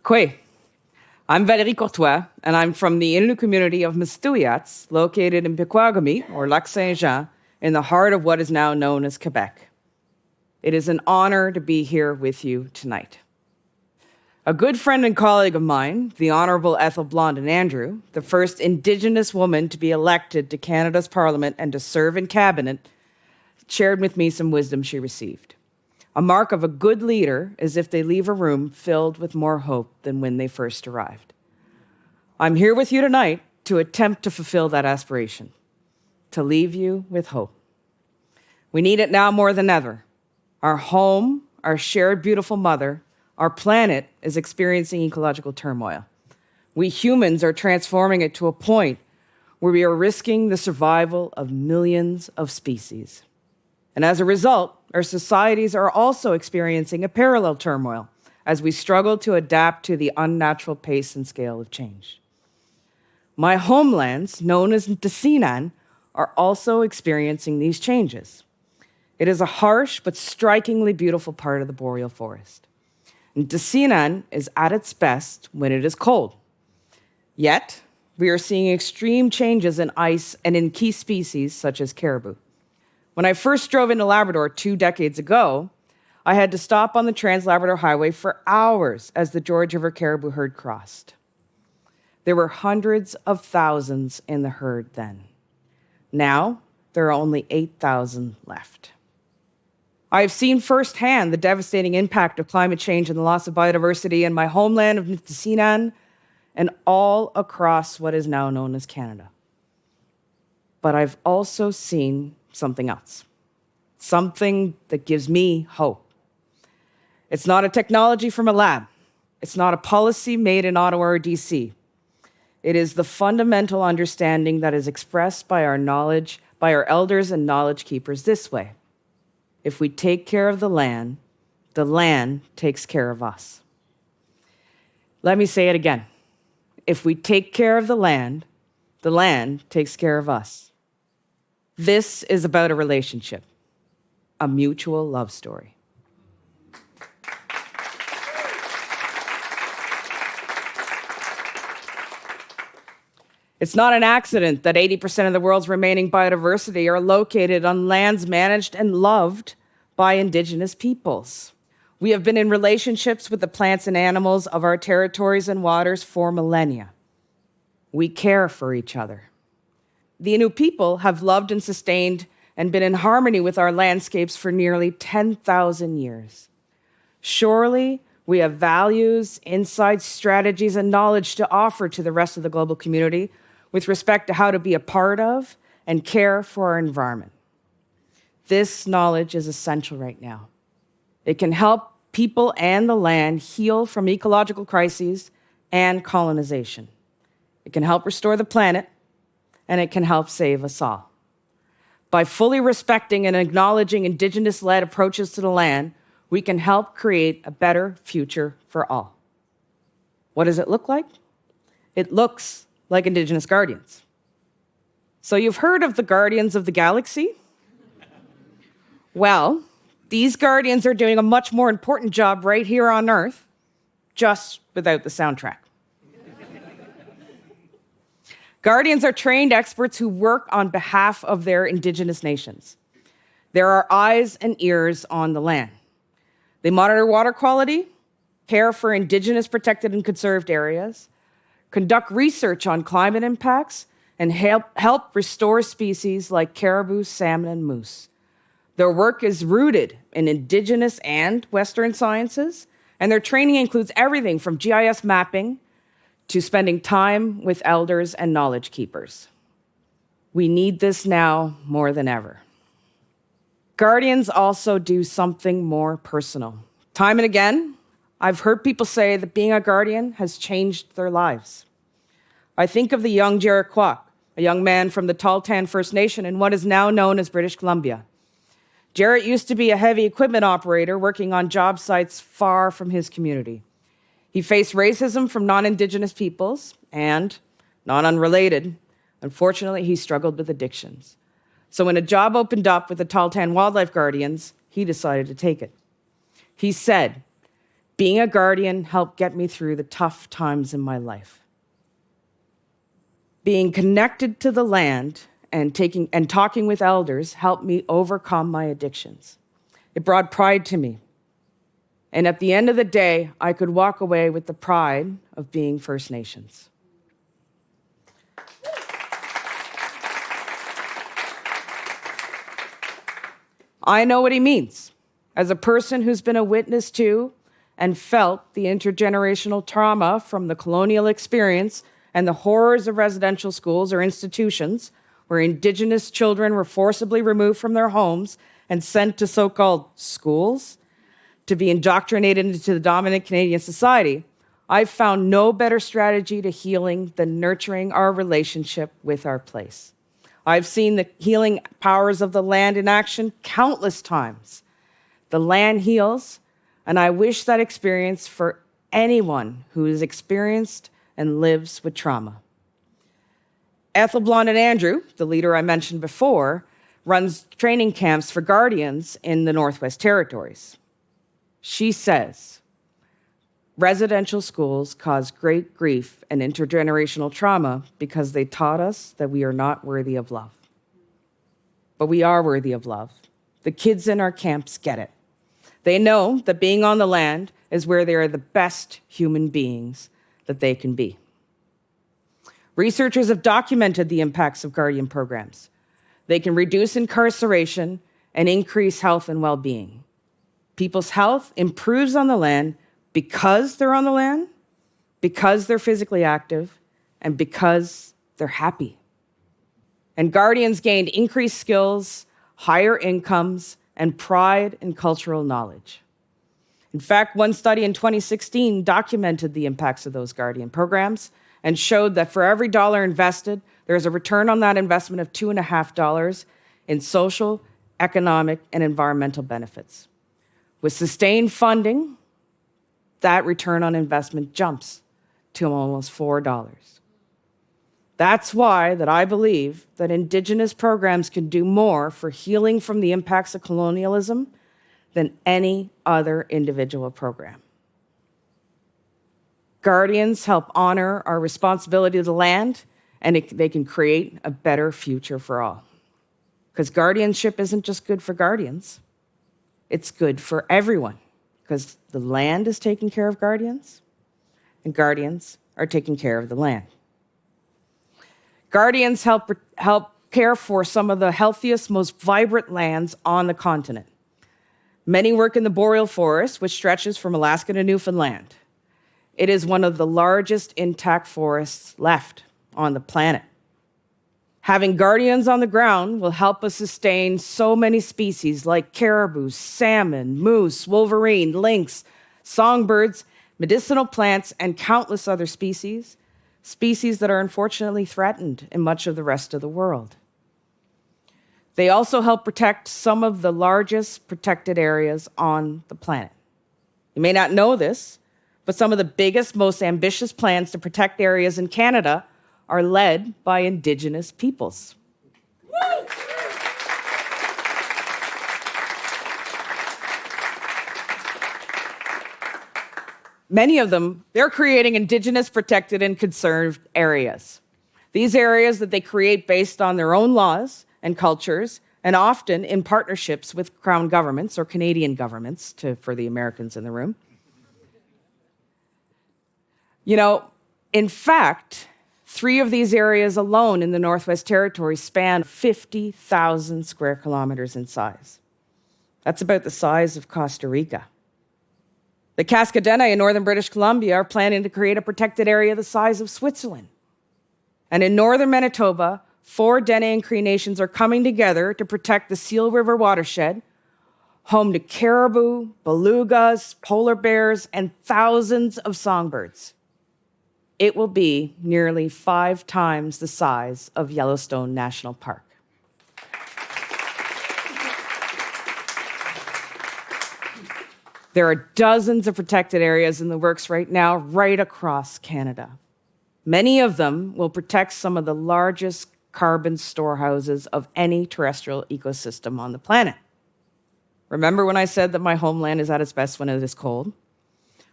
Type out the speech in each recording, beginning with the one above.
Kwe. I'm Valérie Courtois, and I'm from the Innu community of Mistouillats, located in Pequagami, or Lac-Saint-Jean, in the heart of what is now known as Quebec. It is an honor to be here with you tonight. A good friend and colleague of mine, the Honourable Ethel Blondin Andrew, the first Indigenous woman to be elected to Canada's Parliament and to serve in Cabinet, shared with me some wisdom she received. A mark of a good leader is if they leave a room filled with more hope than when they first arrived. I'm here with you tonight to attempt to fulfill that aspiration, to leave you with hope. We need it now more than ever. Our home, our shared beautiful mother, our planet is experiencing ecological turmoil. We humans are transforming it to a point where we are risking the survival of millions of species. And as a result, our societies are also experiencing a parallel turmoil as we struggle to adapt to the unnatural pace and scale of change. My homelands, known as Ntsinan, are also experiencing these changes. It is a harsh but strikingly beautiful part of the boreal forest. Ntsinan is at its best when it is cold. Yet, we are seeing extreme changes in ice and in key species such as caribou. When I first drove into Labrador 2 decades ago, I had to stop on the Trans-Labrador Highway for hours as the George River caribou herd crossed. There were hundreds of thousands in the herd then. Now, there are only 8,000 left. I have seen firsthand the devastating impact of climate change and the loss of biodiversity in my homeland of Ntsinan and all across what is now known as Canada. But I've also seen something else, something that gives me hope. It's not a technology from a lab. It's not a policy made in Ottawa or DC. It is the fundamental understanding that is expressed by our knowledge, by our elders and knowledge keepers this way. If we take care of the land takes care of us. Let me say it again. If we take care of the land takes care of us. This is about a relationship, a mutual love story. It's not an accident that 80% of the world's remaining biodiversity are located on lands managed and loved by Indigenous peoples. We have been in relationships with the plants and animals of our territories and waters for millennia. We care for each other. The Innu people have loved and sustained and been in harmony with our landscapes for nearly 10,000 years. Surely, we have values, insights, strategies, and knowledge to offer to the rest of the global community with respect to how to be a part of and care for our environment. This knowledge is essential right now. It can help people and the land heal from ecological crises and colonization. It can help restore the planet, and it can help save us all. By fully respecting and acknowledging Indigenous-led approaches to the land, we can help create a better future for all. What does it look like? It looks like Indigenous Guardians. So you've heard of the Guardians of the Galaxy? Well, these Guardians are doing a much more important job right here on Earth, just without the soundtrack. Guardians are trained experts who work on behalf of their Indigenous nations. There are eyes and ears on the land. They monitor water quality, care for Indigenous protected and conserved areas, conduct research on climate impacts, and help restore species like caribou, salmon, and moose. Their work is rooted in Indigenous and Western sciences, and their training includes everything from GIS mapping to spending time with elders and knowledge keepers. We need this now more than ever. Guardians also do something more personal. Time and again, I've heard people say that being a guardian has changed their lives. I think of the young Jarrett Kwok, a young man from the Tahltan First Nation in what is now known as British Columbia. Jarrett used to be a heavy equipment operator working on job sites far from his community. He faced racism from non-Indigenous peoples and, not unrelated, unfortunately, he struggled with addictions. So when a job opened up with the Tahltan Wildlife Guardians, he decided to take it. He said, Being a guardian helped get me through the tough times in my life. Being connected to the land and talking with elders helped me overcome my addictions. It brought pride to me. And at the end of the day, I could walk away with the pride of being First Nations. I know what he means. As a person who's been a witness to and felt the intergenerational trauma from the colonial experience and the horrors of residential schools or institutions where Indigenous children were forcibly removed from their homes and sent to so-called schools to be indoctrinated into the dominant Canadian society, I've found no better strategy to healing than nurturing our relationship with our place. I've seen the healing powers of the land in action countless times. The land heals, and I wish that experience for anyone who has experienced and lives with trauma. Ethel Blond and Andrew, the leader I mentioned before, runs training camps for guardians in the Northwest Territories. She says, residential schools cause great grief and intergenerational trauma because they taught us that we are not worthy of love. But we are worthy of love. The kids in our camps get it. They know that being on the land is where they are the best human beings that they can be. Researchers have documented the impacts of guardian programs. They can reduce incarceration and increase health and well-being. People's health improves on the land because they're on the land, because they're physically active, and because they're happy. And guardians gained increased skills, higher incomes, and pride in cultural knowledge. In fact, one study in 2016 documented the impacts of those guardian programs and showed that for every dollar invested, there's a return on that investment of $2.50 in social, economic, and environmental benefits. With sustained funding, that return on investment jumps to almost $4. That's why that I believe that Indigenous programs can do more for healing from the impacts of colonialism than any other individual program. Guardians help honor our responsibility to the land, and they can create a better future for all. Because guardianship isn't just good for guardians, it's good for everyone. Because the land is taking care of guardians, and guardians are taking care of the land. Guardians help care for some of the healthiest, most vibrant lands on the continent. Many work in the boreal forest, which stretches from Alaska to Newfoundland. It is one of the largest intact forests left on the planet. Having guardians on the ground will help us sustain so many species like caribou, salmon, moose, wolverine, lynx, songbirds, medicinal plants, and countless other species that are unfortunately threatened in much of the rest of the world. They also help protect some of the largest protected areas on the planet. You may not know this, but some of the biggest, most ambitious plans to protect areas in Canada are led by Indigenous peoples. Many of them, they're creating Indigenous protected and conserved areas. These areas that they create based on their own laws and cultures, and often in partnerships with Crown governments or Canadian governments, for the Americans in the room. You know, in fact, 3 of these areas alone in the Northwest Territories span 50,000 square kilometers in size. That's about the size of Costa Rica. The Casca Dene in northern British Columbia are planning to create a protected area the size of Switzerland. And in northern Manitoba, 4 Dene and Cree nations are coming together to protect the Seal River watershed, home to caribou, belugas, polar bears, and thousands of songbirds. It will be nearly 5 times the size of Yellowstone National Park. There are dozens of protected areas in the works right now, right across Canada. Many of them will protect some of the largest carbon storehouses of any terrestrial ecosystem on the planet. Remember when I said that my homeland is at its best when it is cold?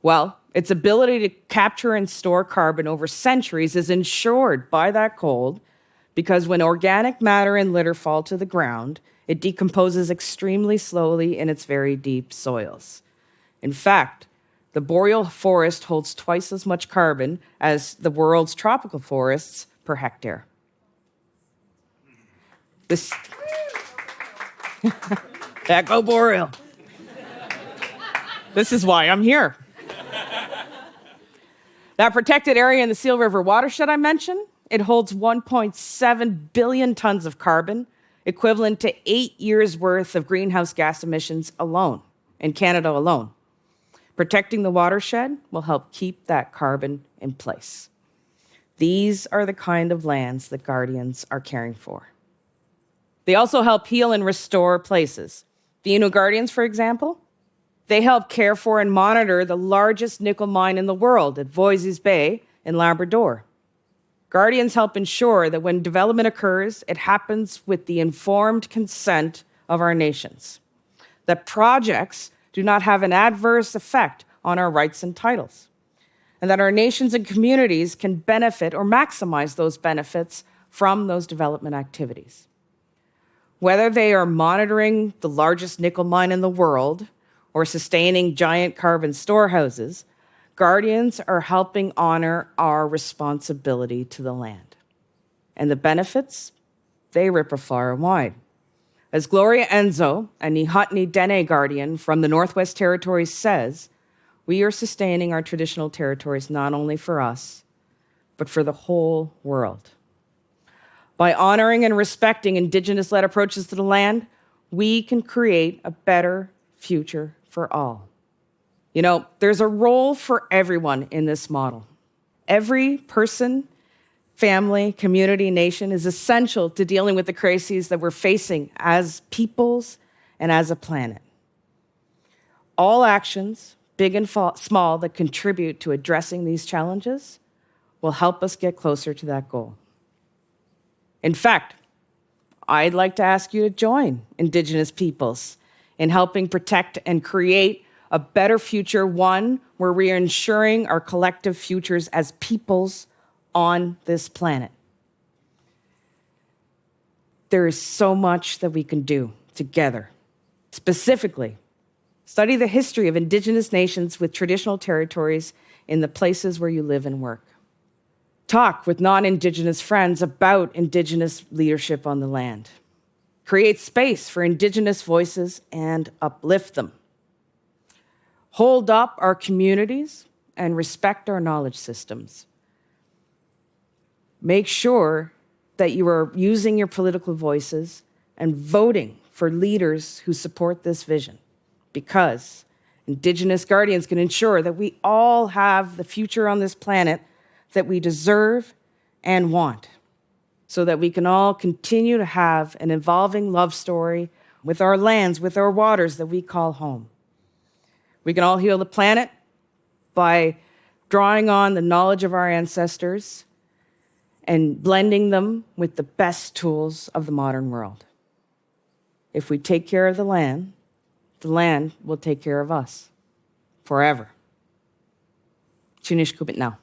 Well, its ability to capture and store carbon over centuries is ensured by that gold because when organic matter and litter fall to the ground, it decomposes extremely slowly in its very deep soils. In fact, the boreal forest holds twice as much carbon as the world's tropical forests per hectare. This Echo Boreal. This is why I'm here. That protected area in the Seal River watershed I mentioned, it holds 1.7 billion tons of carbon, equivalent to 8 years' worth of greenhouse gas emissions alone, in Canada alone. Protecting the watershed will help keep that carbon in place. These are the kind of lands that Guardians are caring for. They also help heal and restore places. The Innu Guardians, for example, they help care for and monitor the largest nickel mine in the world at Voisey's Bay in Labrador. Guardians help ensure that when development occurs, it happens with the informed consent of our nations, that projects do not have an adverse effect on our rights and titles, and that our nations and communities can benefit or maximize those benefits from those development activities. Whether they are monitoring the largest nickel mine in the world or sustaining giant carbon storehouses, Guardians are helping honor our responsibility to the land. And the benefits, they rip afar and wide. As Gloria Enzo, a Nihatni Dene Guardian from the Northwest Territories says, we are sustaining our traditional territories not only for us, but for the whole world. By honoring and respecting Indigenous-led approaches to the land, we can create a better future for all. You know, there's a role for everyone in this model. Every person, family, community, nation is essential to dealing with the crises that we're facing as peoples and as a planet. All actions, big and small, that contribute to addressing these challenges will help us get closer to that goal. In fact, I'd like to ask you to join Indigenous peoples in helping protect and create a better future, one where we are ensuring our collective futures as peoples on this planet. There is so much that we can do together. Specifically, study the history of Indigenous nations with traditional territories in the places where you live and work. Talk with non-Indigenous friends about Indigenous leadership on the land. Create space for Indigenous voices and uplift them. Hold up our communities and respect our knowledge systems. Make sure that you are using your political voices and voting for leaders who support this vision, because Indigenous Guardians can ensure that we all have the future on this planet that we deserve and want, so that we can all continue to have an evolving love story with our lands, with our waters that we call home. We can all heal the planet by drawing on the knowledge of our ancestors and blending them with the best tools of the modern world. If we take care of the land will take care of us forever. Chinish Kubit now.